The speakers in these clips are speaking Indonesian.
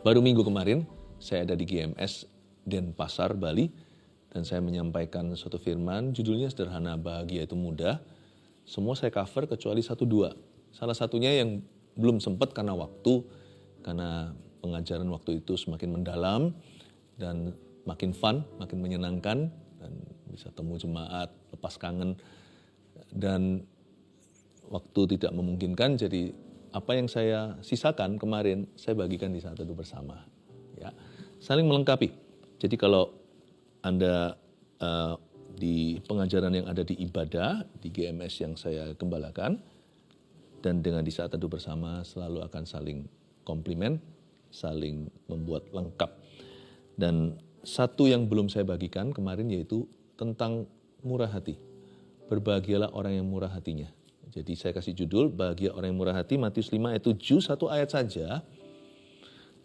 Baru minggu kemarin saya ada di GMS Denpasar, Bali, dan saya menyampaikan suatu firman, judulnya sederhana, bahagia itu mudah. Semua saya cover kecuali 1-2. Salah satunya yang belum sempat karena waktu, karena pengajaran waktu itu semakin mendalam dan makin fun, makin menyenangkan, dan bisa temu jemaat, lepas kangen. Dan waktu tidak memungkinkan, jadi apa yang saya sisakan kemarin, saya bagikan di saat teduh bersama. Ya, saling melengkapi. Jadi kalau Anda di pengajaran yang ada di ibadah, di GMS yang saya gembalakan, dan dengan di saat teduh bersama selalu akan saling komplimen, saling membuat lengkap. Dan satu yang belum saya bagikan kemarin yaitu tentang murah hati. Berbahagialah orang yang murah hatinya. Jadi saya kasih judul, bahagia orang yang murah hati, Matius 5 ayat 7, satu ayat saja.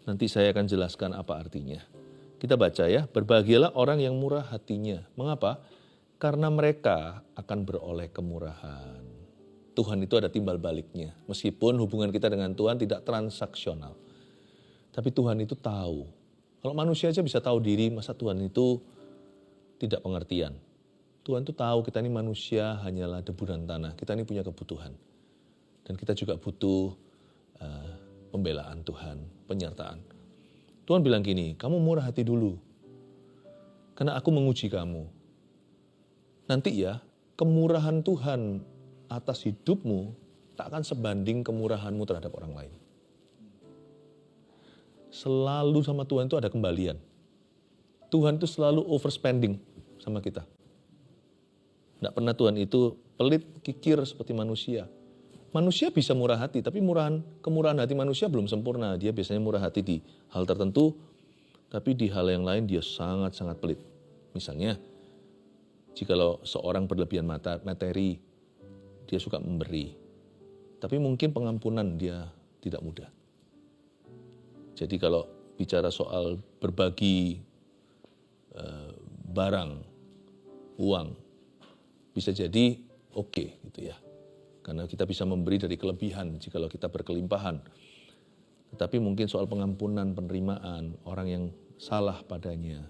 Nanti saya akan jelaskan apa artinya. Kita baca ya, berbahagialah orang yang murah hatinya. Mengapa? Karena mereka akan beroleh kemurahan. Tuhan itu ada timbal baliknya. Meskipun hubungan kita dengan Tuhan tidak transaksional. Tapi Tuhan itu tahu. Kalau manusia aja bisa tahu diri, masa Tuhan itu tidak pengertian. Tuhan itu tahu kita ini manusia hanyalah debu dan tanah. Kita ini punya kebutuhan. Dan kita juga butuh pembelaan Tuhan, penyertaan. Tuhan bilang gini, kamu murah hati dulu. Karena aku menguji kamu. Nanti ya, kemurahan Tuhan atas hidupmu tak akan sebanding kemurahanmu terhadap orang lain. Selalu sama Tuhan itu ada kembalian. Tuhan itu selalu overspending sama kita. Tidak pernah Tuhan itu pelit, kikir seperti manusia. Manusia bisa murah hati, tapi kemurahan hati manusia belum sempurna. Dia biasanya murah hati di hal tertentu, tapi di hal yang lain dia sangat-sangat pelit. Misalnya, jikalau seorang berlebihan materi, dia suka memberi. Tapi mungkin pengampunan dia tidak mudah. Jadi kalau bicara soal berbagi barang, uang, bisa jadi oke, gitu ya. Karena kita bisa memberi dari kelebihan jikalau kita berkelimpahan. Tetapi mungkin soal pengampunan, penerimaan, orang yang salah padanya,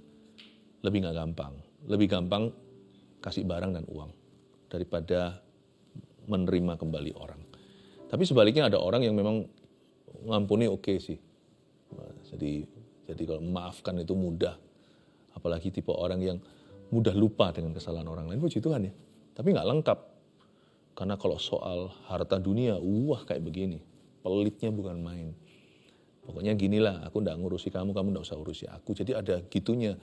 lebih nggak gampang. Lebih gampang kasih barang dan uang daripada menerima kembali orang. Tapi sebaliknya ada orang yang memang mengampuni oke sih. Jadi kalau memaafkan itu mudah. Apalagi tipe orang yang mudah lupa dengan kesalahan orang lain. Puji Tuhan ya. Tapi nggak lengkap. Karena kalau soal harta dunia, kayak begini. Pelitnya bukan main. Pokoknya ginilah, aku nggak ngurusi kamu, kamu nggak usah urusi aku. Jadi ada gitunya.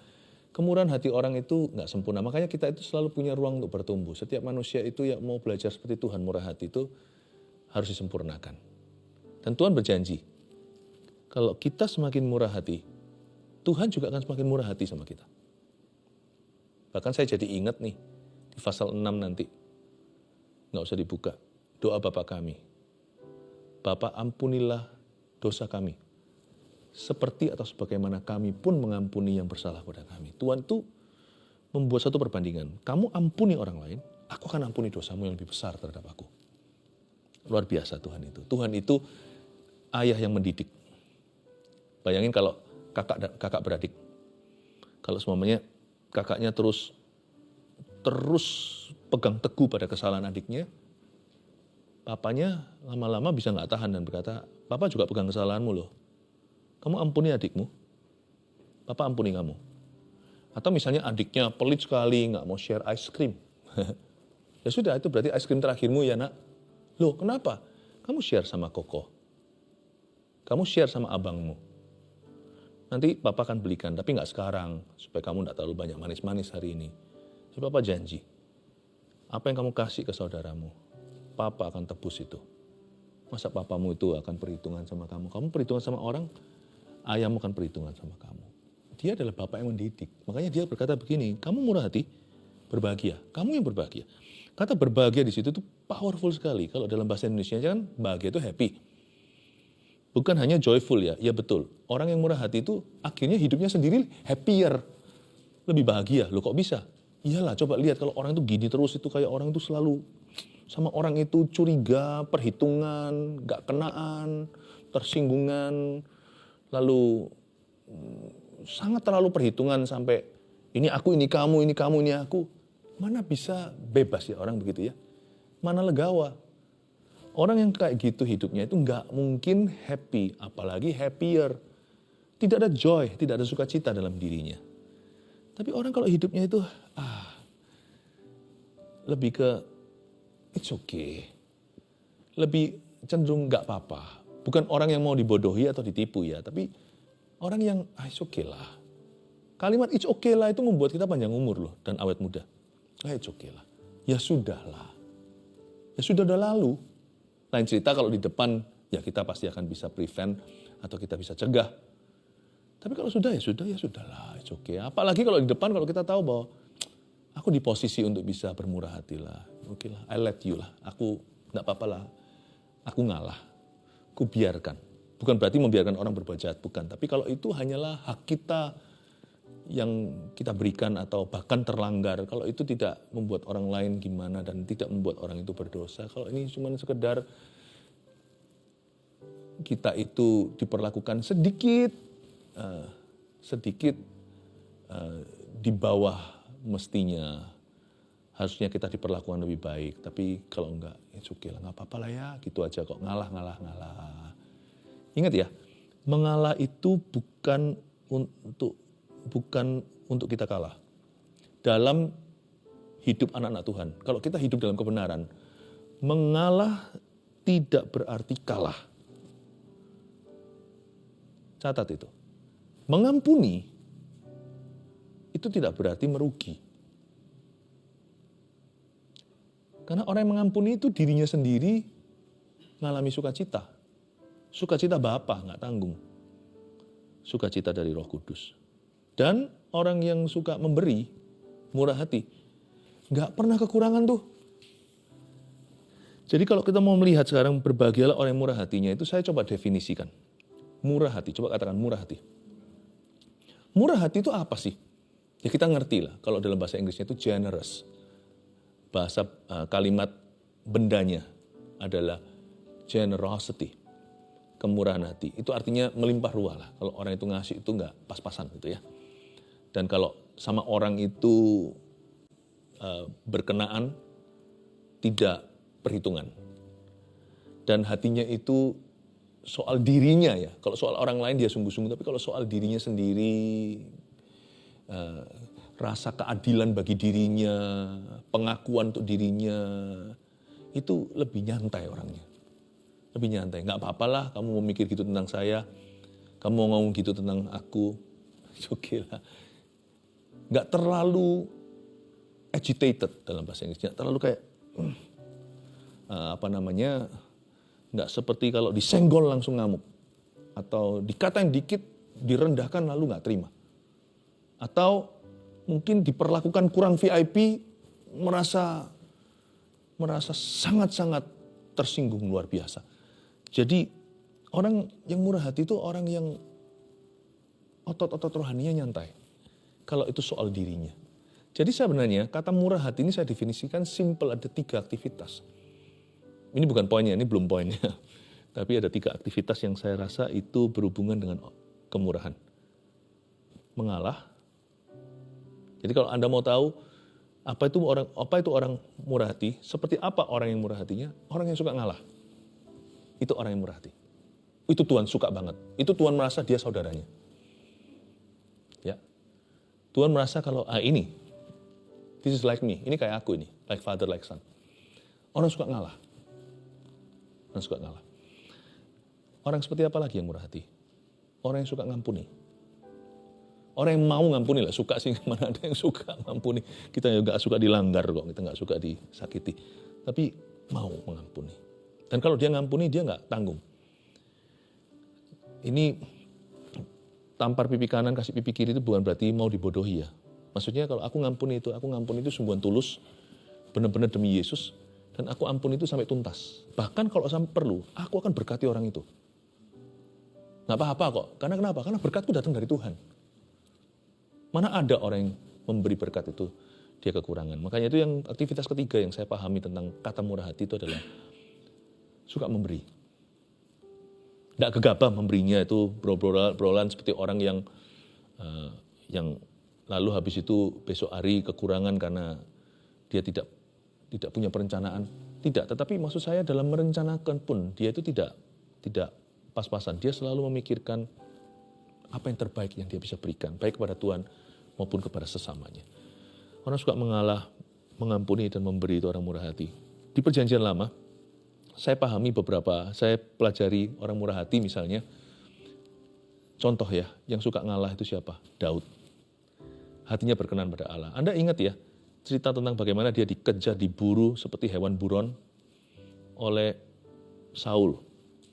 Kemurahan hati orang itu nggak sempurna. Makanya kita itu selalu punya ruang untuk bertumbuh. Setiap manusia itu yang mau belajar seperti Tuhan, murah hati itu harus disempurnakan. Dan Tuhan berjanji, kalau kita semakin murah hati, Tuhan juga akan semakin murah hati sama kita. Bahkan saya jadi ingat nih, di pasal 6 nanti, nggak usah dibuka, doa Bapa kami. Bapa ampunilah dosa kami, seperti atau sebagaimana kami pun mengampuni yang bersalah pada kami. Tuhan itu membuat satu perbandingan. Kamu ampuni orang lain, aku akan ampuni dosamu yang lebih besar terhadap aku. Luar biasa Tuhan itu. Tuhan itu ayah yang mendidik. Bayangin kalau kakak beradik. Kalau semuanya kakaknya terus pegang teguh pada kesalahan adiknya, papanya lama-lama bisa nggak tahan dan berkata, Papa juga pegang kesalahanmu loh. Kamu ampuni adikmu, Papa ampuni kamu. Atau misalnya adiknya pelit sekali, nggak mau share ice cream. Ya sudah, itu berarti ice cream terakhirmu ya nak. Loh kenapa? Kamu share sama Koko. Kamu share sama abangmu. Nanti Papa akan belikan, tapi nggak sekarang. Supaya kamu nggak terlalu banyak manis-manis hari ini. Jadi Papa janji, apa yang kamu kasih ke saudaramu, Papa akan tebus itu. Masa papamu itu akan perhitungan sama kamu? Kamu perhitungan sama orang, ayahmu akan perhitungan sama kamu. Dia adalah Bapak yang mendidik. Makanya dia berkata begini, kamu murah hati, berbahagia. Kamu yang berbahagia. Kata berbahagia di situ tuh powerful sekali. Kalau dalam bahasa Indonesia kan bahagia itu happy. Bukan hanya joyful ya, ya betul. Orang yang murah hati itu akhirnya hidupnya sendiri happier. Lebih bahagia, loh kok bisa? Iyalah coba lihat kalau orang itu gini terus, itu kayak orang itu selalu sama orang itu curiga, perhitungan, gak kenaan, tersinggungan, lalu sangat terlalu perhitungan sampai ini aku, ini kamu, ini kamu, ini aku. Mana bisa bebas ya orang begitu ya? Mana legawa? Orang yang kayak gitu hidupnya itu nggak mungkin happy, apalagi happier. Tidak ada joy, tidak ada sukacita dalam dirinya. Tapi orang kalau hidupnya itu lebih ke it's okay. Lebih cenderung nggak apa-apa. Bukan orang yang mau dibodohi atau ditipu ya, tapi orang yang it's okay lah. Kalimat it's okay lah itu membuat kita panjang umur loh dan awet muda. It's okay lah. Ya sudah lah. Ya sudah udah lalu. Lain cerita kalau di depan ya kita pasti akan bisa prevent atau kita bisa cegah. Tapi kalau sudah ya sudah lah. It's okay. Apalagi kalau di depan kalau kita tahu bahwa aku di posisi untuk bisa bermurah hati lah. Oke lah, I let you lah. Aku enggak apa-apa lah. Aku ngalah. Aku biarkan. Bukan berarti membiarkan orang berbuat jahat, bukan. Tapi kalau itu hanyalah hak kita yang kita berikan atau bahkan terlanggar, kalau itu tidak membuat orang lain gimana dan tidak membuat orang itu berdosa, kalau ini cuma sekedar kita itu diperlakukan sedikit di bawah mestinya, harusnya kita diperlakukan lebih baik, tapi kalau enggak, it's okay lah, nggak apa-apa lah ya, gitu aja kok, ngalah. Ingat ya, mengalah itu bukan untuk kita kalah. Dalam hidup anak-anak Tuhan, kalau kita hidup dalam kebenaran, mengalah tidak berarti kalah. Catat itu. Mengampuni itu tidak berarti merugi. Karena orang yang mengampuni itu dirinya sendiri mengalami sukacita. Sukacita Bapa, nggak tanggung. Sukacita dari Roh Kudus. Dan orang yang suka memberi, murah hati, nggak pernah kekurangan tuh. Jadi kalau kita mau melihat sekarang berbahagialah orang yang murah hatinya, itu saya coba definisikan. Murah hati, coba katakan murah hati. Murah hati itu apa sih? Ya kita ngerti lah, kalau dalam bahasa Inggrisnya itu generous. Bahasa kalimat bendanya adalah generosity. Kemurahan hati, itu artinya melimpah ruah lah. Kalau orang itu ngasih itu nggak pas-pasan gitu ya. Dan kalau sama orang itu berkenaan, tidak perhitungan. Dan hatinya itu soal dirinya ya. Kalau soal orang lain dia sungguh-sungguh, tapi kalau soal dirinya sendiri, rasa keadilan bagi dirinya, pengakuan untuk dirinya, itu lebih nyantai orangnya. Lebih nyantai, nggak apa-apalah kamu mau mikir gitu tentang saya, kamu mau ngomong gitu tentang aku, oke lah. Nggak terlalu agitated dalam bahasa Inggrisnya, terlalu kayak, nggak seperti kalau disenggol langsung ngamuk. Atau dikatain dikit, direndahkan lalu nggak terima. Atau mungkin diperlakukan kurang VIP, merasa sangat-sangat tersinggung luar biasa. Jadi orang yang murah hati itu orang yang otot-otot rohaninya nyantai. Kalau itu soal dirinya. Jadi sebenarnya kata murah hati ini saya definisikan simple, ada 3 aktivitas. Ini bukan poinnya, ini belum poinnya. Tapi ada 3 aktivitas yang saya rasa itu berhubungan dengan kemurahan. Mengalah. Jadi kalau Anda mau tahu apa itu orang murah hati, seperti apa orang yang murah hatinya? Orang yang suka ngalah. Itu orang yang murah hati. Itu Tuhan suka banget. Itu Tuhan merasa dia saudaranya. Ya. Tuhan merasa kalau this is like me. Ini kayak aku ini, like father like son. Orang suka ngalah. Orang suka ngalah. Orang seperti apa lagi yang murah hati? Orang yang suka ngampuni. Orang yang mau ngampuni lah, suka sih, mana ada yang suka ngampuni. Kita juga suka dilanggar kok, kita nggak suka disakiti. Tapi mau mengampuni. Dan kalau dia ngampuni, dia nggak tanggung. Ini tampar pipi kanan, kasih pipi kiri itu bukan berarti mau dibodohi ya. Maksudnya kalau aku ngampuni itu sungguhan tulus, benar-benar demi Yesus, dan aku ampuni itu sampai tuntas. Bahkan kalau sampai perlu, aku akan berkati orang itu. Nggak apa-apa kok. Karena kenapa? Karena berkatku datang dari Tuhan. Mana ada orang yang memberi berkat itu, dia kekurangan. Makanya itu yang aktivitas ketiga yang saya pahami tentang kata murah hati itu adalah suka memberi. Tidak gegabah memberinya itu berobrol seperti orang yang lalu habis itu besok hari kekurangan karena dia tidak punya perencanaan. Tidak, tetapi maksud saya dalam merencanakan pun dia itu tidak pas-pasan. Dia selalu memikirkan apa yang terbaik yang dia bisa berikan, baik kepada Tuhan maupun kepada sesamanya. Orang suka mengalah, mengampuni dan memberi itu orang murah hati. Di Perjanjian Lama, saya pelajari orang murah hati misalnya. Contoh ya, yang suka ngalah itu siapa? Daud. Hatinya berkenan pada Allah. Anda ingat ya, cerita tentang bagaimana dia dikejar, diburu seperti hewan buron oleh Saul,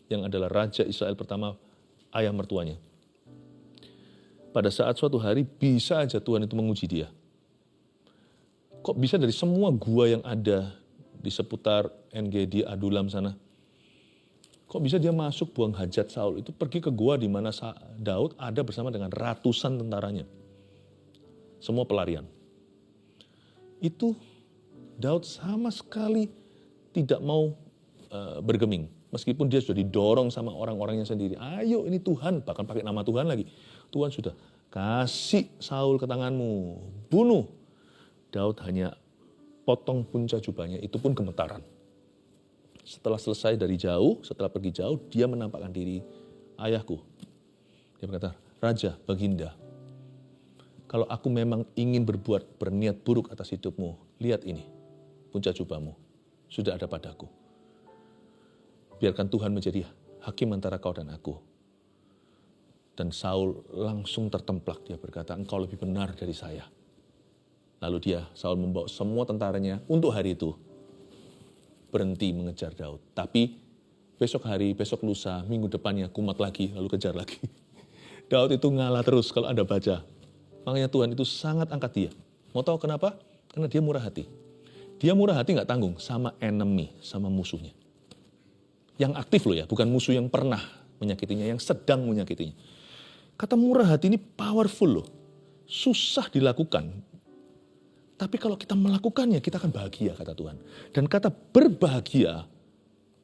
yang adalah raja Israel pertama, ayah mertuanya. Pada saat suatu hari bisa aja Tuhan itu menguji dia. Kok bisa dari semua gua yang ada di seputar En-Gedi, Adulam sana, kok bisa dia masuk buang hajat Saul itu pergi ke gua di mana Daud ada bersama dengan ratusan tentaranya. Semua pelarian. Itu Daud sama sekali tidak mau bergeming. Meskipun dia sudah didorong sama orang-orangnya sendiri. Ayo ini Tuhan, bahkan pakai nama Tuhan lagi. Tuhan sudah kasih Saul ke tanganmu, bunuh. Daud hanya potong punca jubahnya, itu pun gemetaran. Setelah selesai dari jauh, setelah pergi jauh, dia menampakkan diri, ayahku. Dia berkata, Raja, Baginda, kalau aku memang ingin berniat buruk atas hidupmu, lihat ini, punca jubahmu, sudah ada padaku. Biarkan Tuhan menjadi hakim antara kau dan aku. Dan Saul langsung tertemplak, dia berkata, engkau lebih benar dari saya. Lalu Saul membawa semua tentaranya untuk hari itu berhenti mengejar Daud. Tapi besok hari, besok lusa, minggu depannya kumat lagi, lalu kejar lagi. Daud itu ngalah terus kalau Anda baca. Makanya Tuhan itu sangat angkat dia. Mau tahu kenapa? Karena dia murah hati. Dia murah hati nggak tanggung sama enemy, sama musuhnya. Yang aktif loh ya, bukan musuh yang pernah menyakitinya, yang sedang menyakitinya. Kata murah hati ini powerful loh. Susah dilakukan. Tapi kalau kita melakukannya, kita akan bahagia, kata Tuhan. Dan kata berbahagia,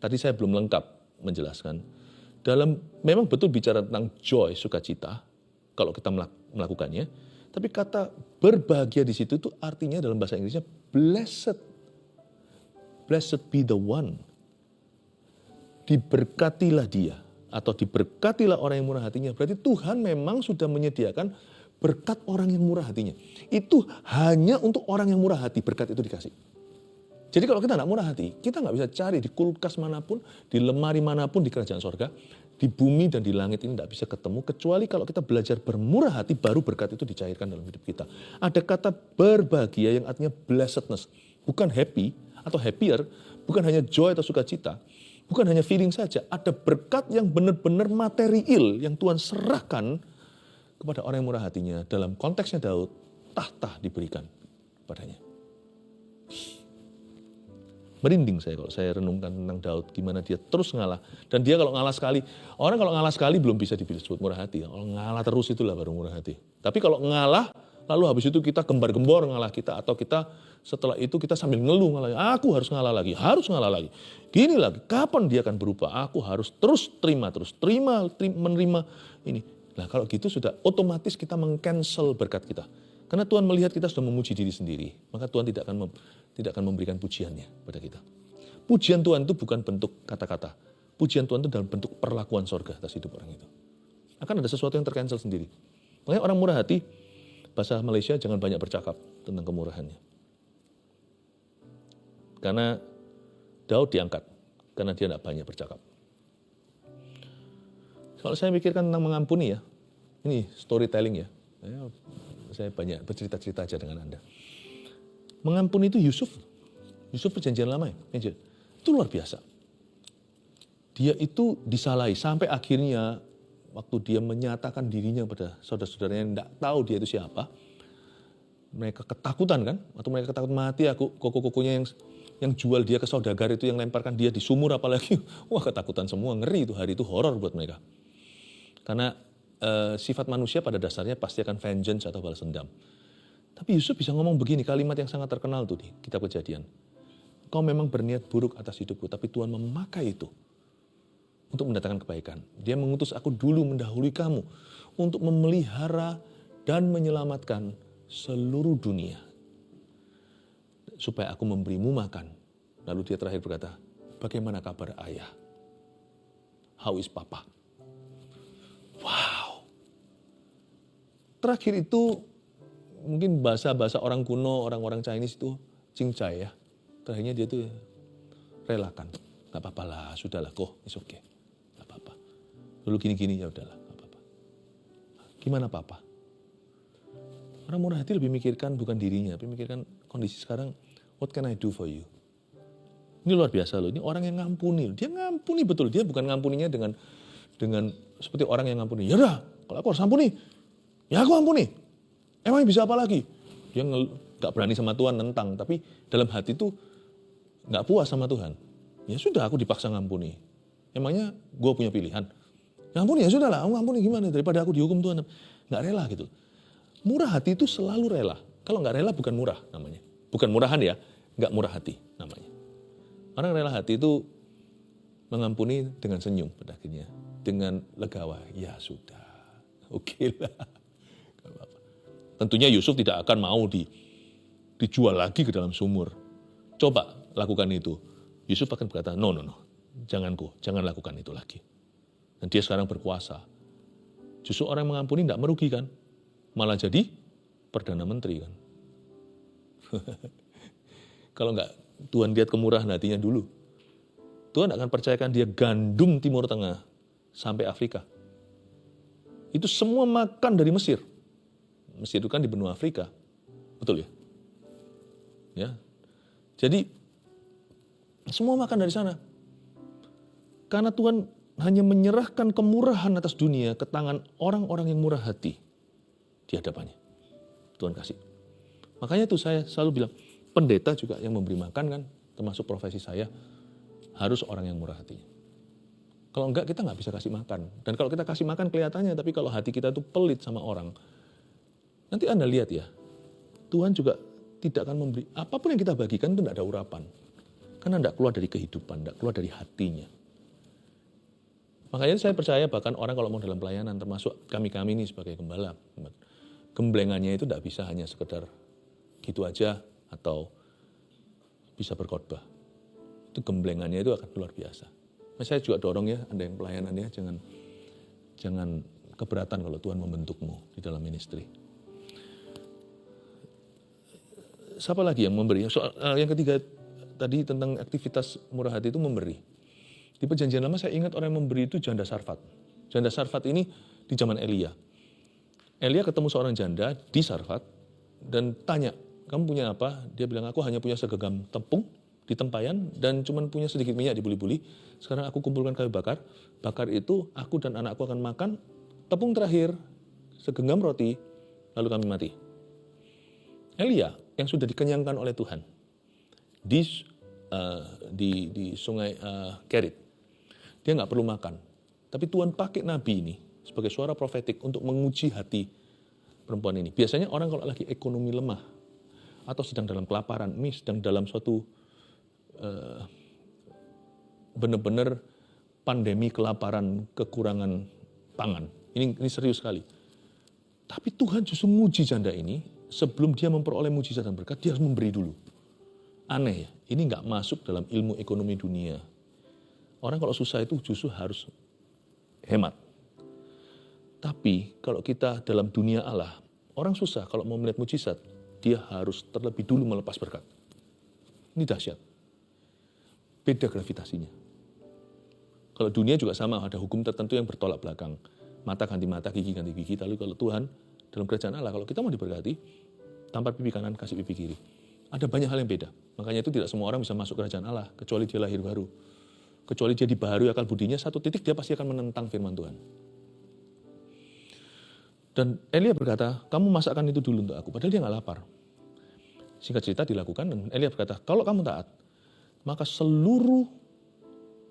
tadi saya belum lengkap menjelaskan. Memang betul bicara tentang joy, sukacita, kalau kita melakukannya. Tapi kata berbahagia di situ itu artinya dalam bahasa Inggrisnya blessed. Blessed be the one. Diberkatilah dia. Atau diberkatilah orang yang murah hatinya. Berarti Tuhan memang sudah menyediakan berkat orang yang murah hatinya. Itu hanya untuk orang yang murah hati, berkat itu dikasih. Jadi kalau kita tidak murah hati, kita nggak bisa cari di kulkas manapun, di lemari manapun di kerajaan sorga, di bumi dan di langit ini tidak bisa ketemu, kecuali kalau kita belajar bermurah hati, baru berkat itu dicairkan dalam hidup kita. Ada kata berbahagia yang artinya blessedness, bukan happy atau happier, bukan hanya joy atau sukacita, bukan hanya feeling saja, ada berkat yang benar-benar material yang Tuhan serahkan kepada orang yang murah hatinya. Dalam konteksnya Daud, tahta diberikan padanya. Merinding saya kalau saya renungkan tentang Daud, gimana dia terus ngalah. Dan dia kalau ngalah sekali, orang kalau ngalah sekali belum bisa disebut murah hati. Kalau ngalah terus itulah baru murah hati. Tapi kalau ngalah, lalu habis itu kita gembar-gembor ngalah kita, atau kita setelah itu kita sambil ngeluh ngalah, aku harus ngalah lagi, gini lagi, kapan dia akan berubah? Aku harus terus terima, menerima ini. Nah kalau gitu sudah otomatis kita meng-cancel berkat kita. Karena Tuhan melihat kita sudah memuji diri sendiri. Maka Tuhan tidak akan memberikan pujiannya pada kita. Pujian Tuhan itu bukan bentuk kata-kata. Pujian Tuhan itu dalam bentuk perlakuan sorga atas hidup orang itu. Akan ada sesuatu yang ter-cancel sendiri. Makanya orang murah hati, bahasa Malaysia jangan banyak bercakap tentang kemurahannya. Karena Daud diangkat. Karena dia tidak banyak bercakap. Kalau saya pikirkan tentang mengampuni ya, ini storytelling ya, saya banyak bercerita-cerita aja dengan Anda. Mengampuni itu Yusuf Perjanjian Lama ya, itu luar biasa. Dia itu disalahi sampai akhirnya waktu dia menyatakan dirinya pada saudara-saudaranya yang tidak tahu dia itu siapa, mereka ketakutan kan, atau mereka ketakutan mati, koko-kokonya yang jual dia ke saudagar itu yang lemparkan dia di sumur apalagi, wah ketakutan semua, ngeri itu, hari itu horor buat mereka. Karena sifat manusia pada dasarnya pasti akan vengeance atau balas dendam. Tapi Yusuf bisa ngomong begini, kalimat yang sangat terkenal tuh di kitab Kejadian. Kau memang berniat buruk atas hidupku, tapi Tuhan memakai itu untuk mendatangkan kebaikan. Dia mengutus aku dulu mendahului kamu untuk memelihara dan menyelamatkan seluruh dunia. Supaya aku memberimu makan. Lalu dia terakhir berkata, bagaimana kabar ayah? How is papa? Wow. Terakhir itu mungkin bahasa-bahasa orang kuno, orang-orang Chinese itu cincai ya. Terakhirnya dia tuh relakan. Gak apa-apa lah, sudahlah, it's okay. Gak apa-apa. Dulu gini-gini ya udahlah, gak apa-apa. Gimana papa? Orang murah hati lebih mikirkan bukan dirinya, tapi mikirkan kondisi sekarang, what can I do for you? Ini luar biasa loh, ini orang yang ngampuni. Dia ngampuni betul, dia bukan ngampuninya dengan seperti orang yang ngampuni. Ya udah, kalau aku harus ampuni, ya aku ampuni. Emang bisa apa lagi? Dia gak berani sama Tuhan, nentang. Tapi dalam hati itu gak puas sama Tuhan. Ya sudah, aku dipaksa ngampuni. Emangnya gue punya pilihan? Ngampuni ya sudah lah, aku ngampuni gimana? Daripada aku dihukum Tuhan. Gak rela gitu. Murah hati itu selalu rela. Kalau gak rela bukan murah namanya. Bukan murahan ya, gak murah hati namanya. Orang rela hati itu mengampuni dengan senyum pada akhirnya. Dengan legawa, ya sudah, oke lah. Tentunya Yusuf tidak akan mau dijual lagi ke dalam sumur. Coba lakukan itu. Yusuf akan berkata, no, jangan lakukan itu lagi. Dan dia sekarang berkuasa. Justru orang yang mengampuni tidak merugikan. Malah jadi Perdana Menteri kan. Kalau enggak, Tuhan lihat kemurahan hatinya dulu. Tuhan akan percayakan dia gandum Timur Tengah sampai Afrika. Itu semua makan dari Mesir. Mesir itu kan di benua Afrika. Betul ya? Ya. Jadi semua makan dari sana. Karena Tuhan hanya menyerahkan kemurahan atas dunia ke tangan orang-orang yang murah hati di hadapannya. Tuhan kasih. Makanya itu saya selalu bilang, pendeta juga yang memberi makan kan, termasuk profesi saya, harus orang yang murah hatinya. Kalau enggak, kita nggak bisa kasih makan. Dan kalau kita kasih makan kelihatannya, tapi kalau hati kita tuh pelit sama orang, nanti Anda lihat ya, Tuhan juga tidak akan memberi, apapun yang kita bagikan itu tidak ada urapan. Karena tidak keluar dari kehidupan, tidak keluar dari hatinya. Makanya saya percaya bahkan orang kalau mau dalam pelayanan, termasuk kami-kami ini sebagai gembala, gemblengannya itu tidak bisa hanya sekedar gitu aja, atau bisa berkhotbah. Itu gemblengannya itu akan luar biasa. Nah, saya juga dorong ya, Anda yang pelayanan ya, jangan keberatan kalau Tuhan membentukmu di dalam ministry. Siapa lagi yang memberi? Soal yang ketiga tadi tentang aktivitas murah hati itu memberi. Di Perjanjian Lama saya ingat orang yang memberi itu janda Sarfat. Janda Sarfat ini di zaman Elia. Elia ketemu seorang janda di Sarfat dan tanya, kamu punya apa? Dia bilang, aku hanya punya segenggam tepung di tempayan dan cuma punya sedikit minyak di buli-buli. Sekarang aku kumpulkan kayu bakar. Bakar itu aku dan anakku akan makan. Tepung terakhir, segenggam roti, lalu kami mati. Elia yang sudah dikenyangkan oleh Tuhan di sungai Kerit. Dia nggak perlu makan. Tapi Tuhan pakai nabi ini sebagai suara profetik untuk menguji hati perempuan ini. Biasanya orang kalau lagi ekonomi lemah, atau sedang dalam kelaparan, ini sedang dalam suatu benar-benar pandemi kelaparan, kekurangan pangan. Ini serius sekali. Tapi Tuhan justru menguji janda ini, sebelum dia memperoleh mujizat dan berkat, dia harus memberi dulu. Aneh ya, ini nggak masuk dalam ilmu ekonomi dunia. Orang kalau susah itu justru harus hemat. Tapi kalau kita dalam dunia Allah, orang susah kalau mau melihat mujizat, dia harus terlebih dulu melepas berkat. Ini dahsyat. Beda gravitasinya. Kalau dunia juga sama, ada hukum tertentu yang bertolak belakang. Mata ganti mata, gigi ganti gigi. Lalu kalau Tuhan, dalam kerajaan Allah, kalau kita mau diberkati, tampar pipi kanan, kasih pipi kiri. Ada banyak hal yang beda. Makanya itu tidak semua orang bisa masuk kerajaan Allah, kecuali dia lahir baru. Kecuali dia dibaharui akal budinya, satu titik dia pasti akan menentang firman Tuhan. Dan Elia berkata, kamu masakkan itu dulu untuk aku. Padahal dia nggak lapar. Singkat cerita dilakukan dan Elia berkata, kalau kamu taat, maka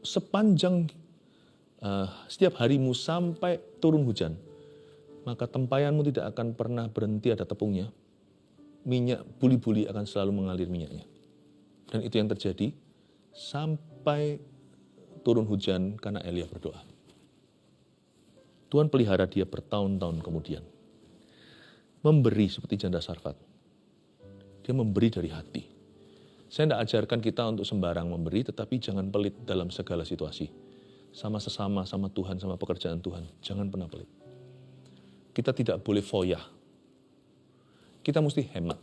sepanjang setiap harimu sampai turun hujan, maka tempayanmu tidak akan pernah berhenti ada tepungnya. Minyak buli-buli akan selalu mengalir minyaknya. Dan itu yang terjadi sampai turun hujan karena Elia berdoa. Tuhan pelihara dia bertahun-tahun kemudian. Memberi seperti janda Sarfat. Dia memberi dari hati. Saya tidak ajarkan kita untuk sembarang memberi, tetapi jangan pelit dalam segala situasi. Sama sesama, sama Tuhan, sama pekerjaan Tuhan. Jangan pernah pelit. Kita tidak boleh foya. Kita mesti hemat.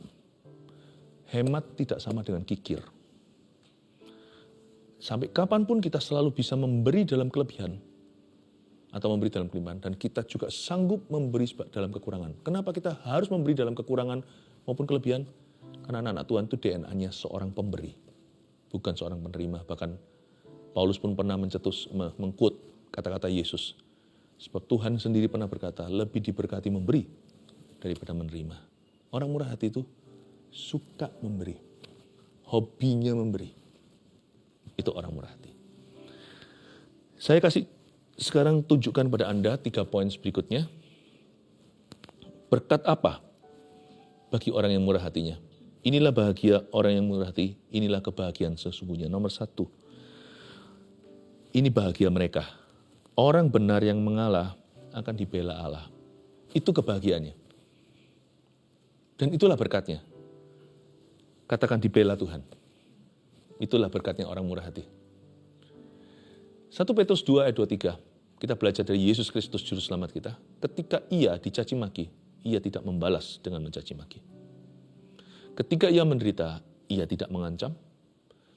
Hemat tidak sama dengan kikir. Sampai kapanpun kita selalu bisa memberi dalam kelebihan atau memberi dalam kelimpahan, dan kita juga sanggup memberi dalam kekurangan. Kenapa kita harus memberi dalam kekurangan maupun kelebihan? Karena anak-anak Tuhan itu DNA-nya seorang pemberi, bukan seorang penerima. Bahkan Paulus pun pernah mengkut kata-kata Yesus. Sebab Tuhan sendiri pernah berkata, lebih diberkati memberi daripada menerima. Orang murah hati itu suka memberi, hobinya memberi. Itu orang murah hati. Saya kasih sekarang tunjukkan pada Anda 3 poin berikutnya. Berkat apa bagi orang yang murah hatinya? Inilah bahagia orang yang murah hati, inilah kebahagiaan sesungguhnya. Nomor 1, ini bahagia mereka. Orang benar yang mengalah akan dibela Allah. Itu kebahagiaannya. Dan itulah berkatnya. Katakan dibela Tuhan. Itulah berkatnya orang murah hati. 1 Petrus 2 ayat 23. Kita belajar dari Yesus Kristus juru selamat kita. Ketika ia dicaci maki, ia tidak membalas dengan mencaci maki. Ketika ia menderita, ia tidak mengancam.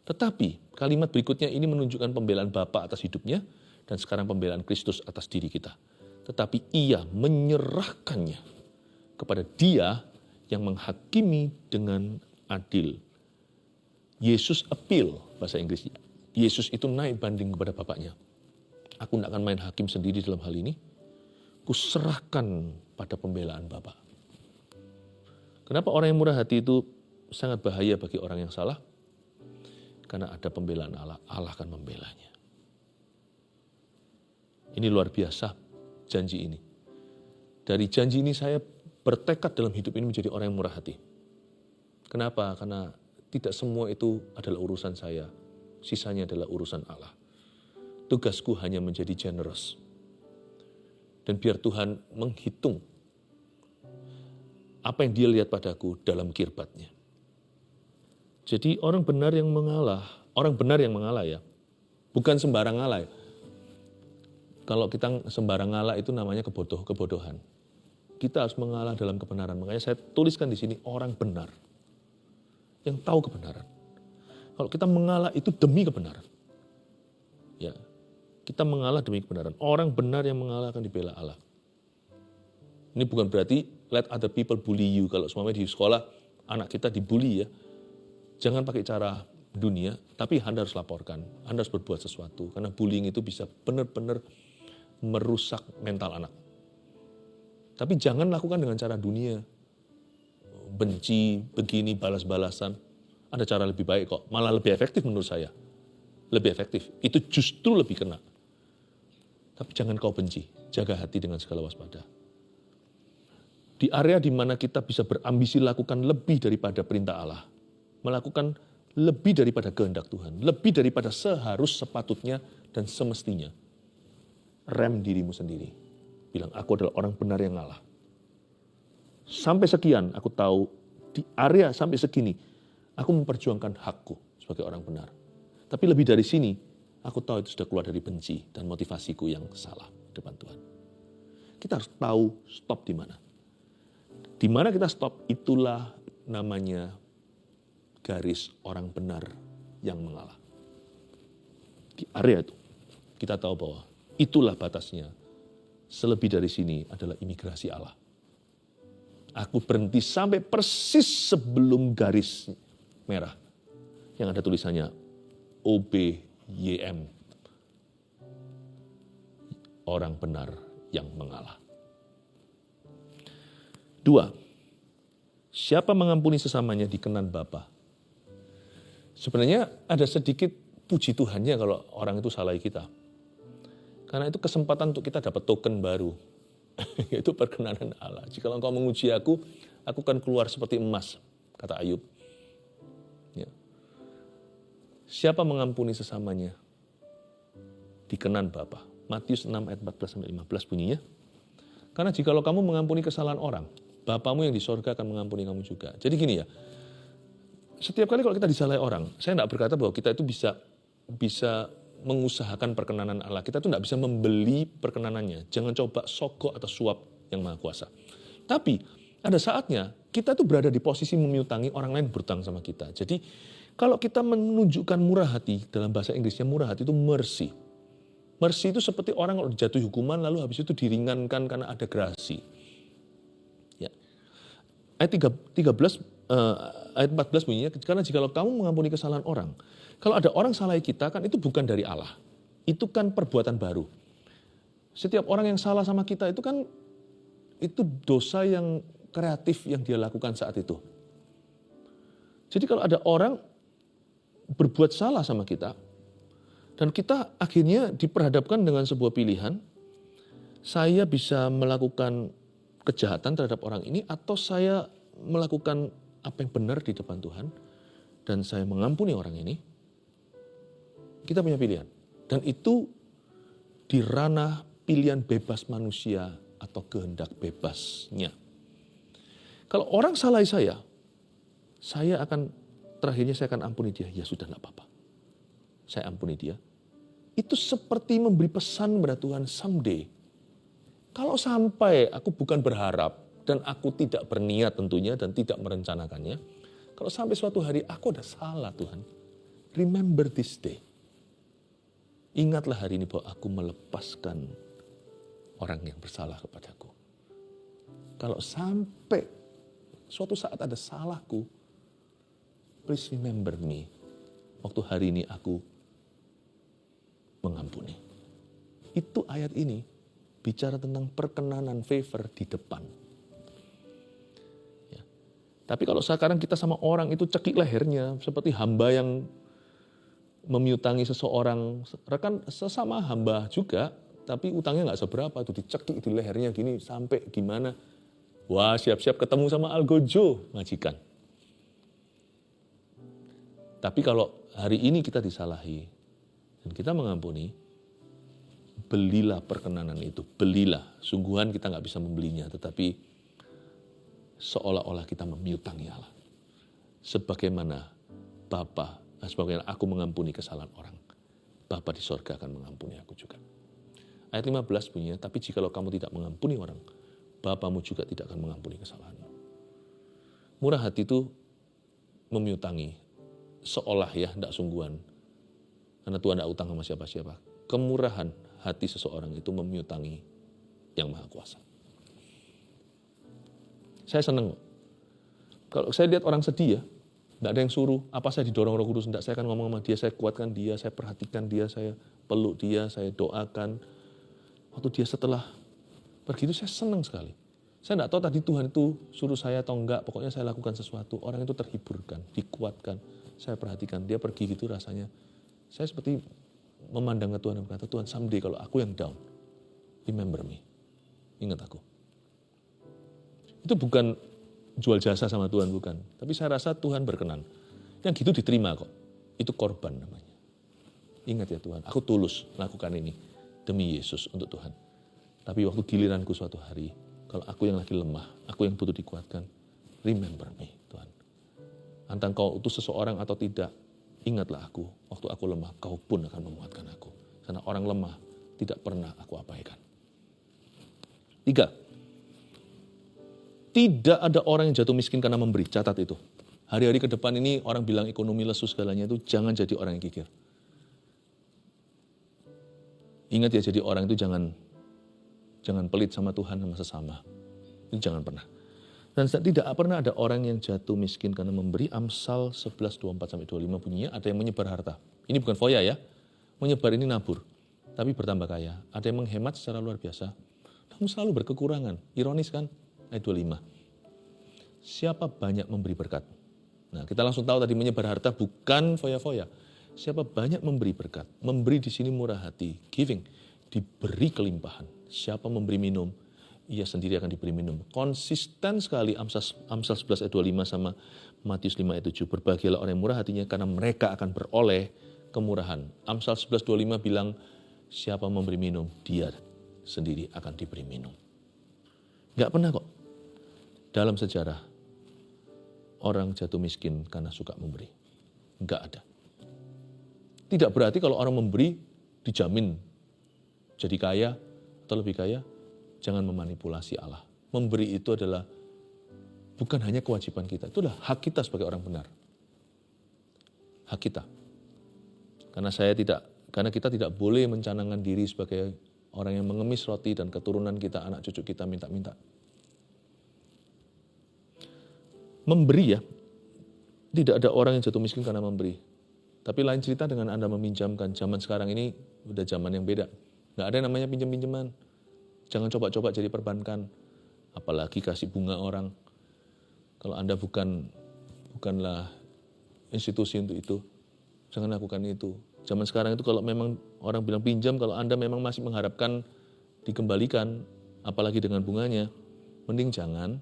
Tetapi kalimat berikutnya ini menunjukkan pembelaan Bapa atas hidupnya, dan sekarang pembelaan Kristus atas diri kita. Tetapi ia menyerahkannya kepada Dia yang menghakimi dengan adil. Yesus appeal, bahasa Inggrisnya. Yesus itu naik banding kepada Bapaknya. Aku tidak akan main hakim sendiri dalam hal ini. Kuserahkan pada pembelaan Bapa. Kenapa orang yang murah hati itu sangat bahaya bagi orang yang salah? Karena ada pembelaan Allah. Allah akan membelanya. Ini luar biasa janji ini. Dari janji ini saya bertekad dalam hidup ini menjadi orang yang murah hati. Kenapa? Karena tidak semua itu adalah urusan saya. Sisanya adalah urusan Allah. Tugasku hanya menjadi generous. Dan biar Tuhan menghitung apa yang Dia lihat padaku dalam kirbatnya. Jadi orang benar yang mengalah ya, bukan sembarang ngalah ya. Kalau kita sembarang ngalah itu namanya kebodohan. Kita harus mengalah dalam kebenaran. Makanya saya tuliskan di sini orang benar yang tahu kebenaran. Kalau kita mengalah itu demi kebenaran. Ya, kita mengalah demi kebenaran. Orang benar yang mengalah akan dibela Allah. Ini bukan berarti let other people bully you. Kalau semuanya di sekolah anak kita dibully ya, jangan pakai cara dunia, tapi Anda harus laporkan. Anda harus berbuat sesuatu. Karena bullying itu bisa benar-benar merusak mental anak. Tapi jangan lakukan dengan cara dunia. Benci, begini, balas-balasan. Ada cara lebih baik kok. Malah lebih efektif menurut saya. Lebih efektif. Itu justru lebih kena. Tapi jangan kau benci. Jaga hati dengan segala waspada. Di area di mana kita bisa berambisi lakukan lebih daripada perintah Allah. Melakukan lebih daripada kehendak Tuhan. Lebih daripada sepatutnya dan semestinya. Rem dirimu sendiri. Bilang, aku adalah orang benar yang ngalah. Sampai sekian, aku tahu di area sampai segini, aku memperjuangkan hakku sebagai orang benar. Tapi lebih dari sini, aku tahu itu sudah keluar dari benci dan motivasiku yang salah depan Tuhan. Kita harus tahu stop di mana. Di mana kita stop, itulah namanya garis orang benar yang mengalah. Di area itu, kita tahu bahwa itulah batasnya. Selebih dari sini adalah imigrasi Allah. Aku berhenti sampai persis sebelum garis merah. Yang ada tulisannya OBYM. Orang benar yang mengalah. 2. Siapa mengampuni sesamanya dikenan Bapa. Sebenarnya ada sedikit puji Tuhannya kalau orang itu salahi kita. Karena itu kesempatan untuk kita dapat token baru. Yaitu perkenanan Allah. Jika engkau menguji aku akan keluar seperti emas, kata Ayub. Ya. Siapa mengampuni sesamanya? dikenan Bapa. Matius 6 ayat 14-15 bunyinya. Karena jikalau kamu mengampuni kesalahan orang, Bapamu yang di sorga akan mengampuni kamu juga. Jadi gini ya, setiap kali kalau kita disalahi orang, saya tidak berkata bahwa kita itu bisa mengusahakan perkenanan Allah. Kita itu tidak bisa membeli perkenanannya. Jangan coba sogok atau suap yang maha kuasa. Tapi ada saatnya kita itu berada di posisi memiutangi orang lain berutang sama kita. Jadi kalau kita menunjukkan murah hati, dalam bahasa Inggrisnya murah hati itu mercy. Mercy itu seperti orang kalau dijatuhi hukuman lalu habis itu diringankan karena ada grasi. Ya. Ayat 14 bunyinya, karena jikalau kamu mengampuni kesalahan orang, kalau ada orang salahi kita kan itu bukan dari Allah. Itu kan perbuatan baru. Setiap orang yang salah sama kita itu kan itu dosa yang kreatif yang dia lakukan saat itu. Jadi kalau ada orang berbuat salah sama kita, dan kita akhirnya diperhadapkan dengan sebuah pilihan, saya bisa melakukan kejahatan terhadap orang ini, atau saya melakukan apa yang benar di depan Tuhan, dan saya mengampuni orang ini. Kita punya pilihan. Dan itu di ranah pilihan bebas manusia atau kehendak bebasnya. Kalau orang salahi saya akan, terakhirnya saya akan ampuni dia. Ya sudah, tidak apa-apa. Saya ampuni dia. Itu seperti memberi pesan kepada Tuhan, someday. Kalau sampai aku bukan berharap, dan aku tidak berniat tentunya, dan tidak merencanakannya. Kalau sampai suatu hari aku ada salah Tuhan. Remember this day. Ingatlah hari ini bahwa aku melepaskan orang yang bersalah kepadaku. Kalau sampai suatu saat ada salahku, please remember me. Waktu hari ini aku mengampuni. Itu ayat ini bicara tentang perkenanan, favor di depan. Ya. Tapi kalau sekarang kita sama orang itu cekik lehernya, seperti hamba yang memiutangi seseorang, rekan sesama hamba juga, tapi utangnya nggak seberapa, itu dicekik di lehernya gini sampai gimana. Wah, siap-siap ketemu sama algojo, majikan. Tapi kalau hari ini kita disalahi dan kita mengampuni, belilah perkenanan itu, belilah. Sungguhan kita nggak bisa membelinya, tetapi seolah-olah kita memiutangi Allah. Sebagaimana Bapa, sebagaimana aku mengampuni kesalahan orang, Bapa di sorga akan mengampuni aku juga. Ayat 15 bunyinya, tapi jikalau kamu tidak mengampuni orang, Bapamu juga tidak akan mengampuni kesalahanmu. Murah hati itu memiutangi, seolah ya, tidak sungguhan. Karena Tuhan tidak utang sama siapa-siapa. Kemurahan hati seseorang itu memiutangi yang maha kuasa. Saya senang. Kalau saya lihat orang sedih ya, tidak ada yang suruh, apa saya didorong Roh Kudus, tidak, saya akan ngomong sama dia, saya kuatkan dia, saya perhatikan dia, saya peluk dia, saya doakan. Waktu dia setelah pergi itu saya senang sekali. Saya tidak tahu tadi Tuhan itu suruh saya atau enggak, pokoknya saya lakukan sesuatu, orang itu terhiburkan, dikuatkan, saya perhatikan, dia pergi gitu rasanya. Saya seperti memandang ke Tuhan dan berkata, Tuhan someday kalau aku yang down, remember me, ingat aku. Itu bukan jual jasa sama Tuhan, bukan. Tapi saya rasa Tuhan berkenan. Yang gitu diterima kok. Itu korban namanya. Ingat ya Tuhan, aku tulus lakukan ini demi Yesus untuk Tuhan. Tapi waktu giliranku suatu hari, kalau aku yang lagi lemah, aku yang butuh dikuatkan, remember me Tuhan. Antara kau utus seseorang atau tidak, ingatlah aku, waktu aku lemah, kau pun akan menguatkan aku. Karena orang lemah tidak pernah aku abaikan. 3. Tidak ada orang yang jatuh miskin karena memberi. Catat itu. Hari-hari ke depan ini orang bilang ekonomi lesu segalanya itu, jangan jadi orang yang kikir. Ingat ya, jadi orang itu jangan pelit sama Tuhan sama sesama. Itu jangan pernah. Dan tidak pernah ada orang yang jatuh miskin karena memberi. Amsal 11:24-25 bunyinya, ada yang menyebar harta. Ini bukan foya ya. Menyebar ini nabur, tapi bertambah kaya. Ada yang menghemat secara luar biasa, namun selalu berkekurangan. Ironis kan? Ayat 25. Siapa banyak memberi berkat. Nah, kita langsung tahu tadi menyebar harta bukan foya-foya. Siapa banyak memberi berkat. Memberi di sini murah hati. Giving. Diberi kelimpahan. Siapa memberi minum, ia sendiri akan diberi minum. Konsisten sekali Amsal 11 ayat 25 sama Matius 5 ayat 7. Berbahagialah orang yang murah hatinya karena mereka akan beroleh kemurahan. Amsal 11:25 bilang, siapa memberi minum, dia sendiri akan diberi minum. Nggak pernah kok dalam sejarah orang jatuh miskin karena suka memberi. Nggak ada. Tidak berarti kalau orang memberi dijamin jadi kaya atau lebih kaya. Jangan memanipulasi Allah. Memberi itu adalah bukan hanya kewajiban kita, itu adalah hak kita sebagai orang benar. Hak kita. Karena kita tidak boleh mencanangkan diri sebagai orang yang mengemis roti dan keturunan kita, anak cucu kita minta-minta. Memberi ya, tidak ada orang yang jatuh miskin karena memberi. Tapi lain cerita dengan Anda meminjamkan. Zaman sekarang ini udah zaman yang beda. Nggak ada yang namanya pinjam-pinjaman. Jangan coba-coba jadi perbankan. Apalagi kasih bunga orang. Kalau Anda bukanlah institusi untuk itu, jangan lakukan itu. Zaman sekarang itu kalau memang orang bilang pinjam, kalau Anda memang masih mengharapkan dikembalikan, apalagi dengan bunganya, mending jangan.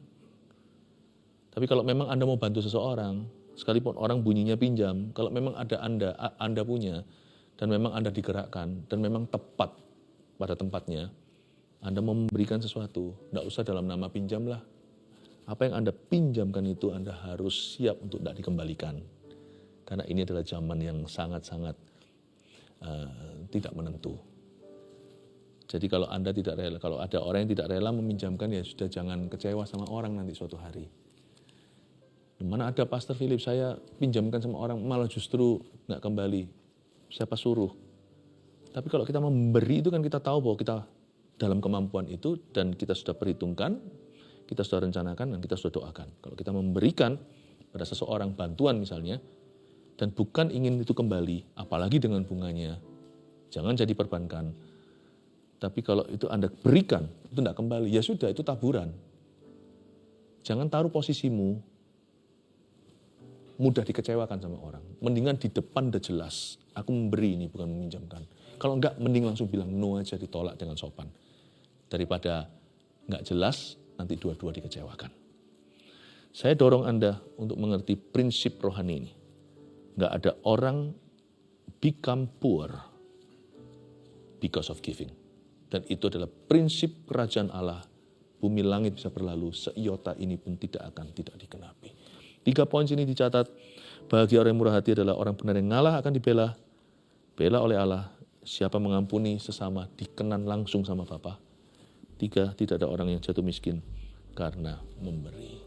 Tapi kalau memang Anda mau bantu seseorang, sekalipun orang bunyinya pinjam, kalau memang ada Anda punya, dan memang Anda digerakkan, dan memang tepat pada tempatnya, Anda mau memberikan sesuatu, tidak usah dalam nama pinjam lah. Apa yang Anda pinjamkan itu Anda harus siap untuk tidak dikembalikan. Karena ini adalah zaman yang sangat-sangat tidak menentu. Jadi kalau Anda tidak rela, kalau ada orang yang tidak rela meminjamkan, ya sudah jangan kecewa sama orang nanti suatu hari. Mana ada Pastor Philip, saya pinjamkan sama orang malah justru nggak kembali. Siapa suruh? Tapi kalau kita memberi itu kan kita tahu bahwa kita dalam kemampuan itu dan kita sudah perhitungkan, kita sudah rencanakan dan kita sudah doakan. Kalau kita memberikan pada seseorang bantuan misalnya, dan bukan ingin itu kembali, apalagi dengan bunganya, jangan jadi perbankan. Tapi kalau itu Anda berikan, itu tidak kembali, ya sudah itu taburan. Jangan taruh posisimu, mudah dikecewakan sama orang. Mendingan di depan udah jelas, aku memberi ini bukan meminjamkan. Kalau enggak, mending langsung bilang no aja, ditolak dengan sopan. Daripada enggak jelas, nanti dua-dua dikecewakan. Saya dorong Anda untuk mengerti prinsip rohani ini. Enggak ada orang become poor because of giving. Dan itu adalah prinsip kerajaan Allah. Bumi langit bisa berlalu, seiota ini pun tidak dikenapi. 3 poin sini dicatat. Bahagia orang yang murah hati adalah orang benar yang ngalah akan dibela. Bela oleh Allah. Siapa mengampuni sesama dikenan langsung sama Bapa. 3, tidak ada orang yang jatuh miskin karena memberi.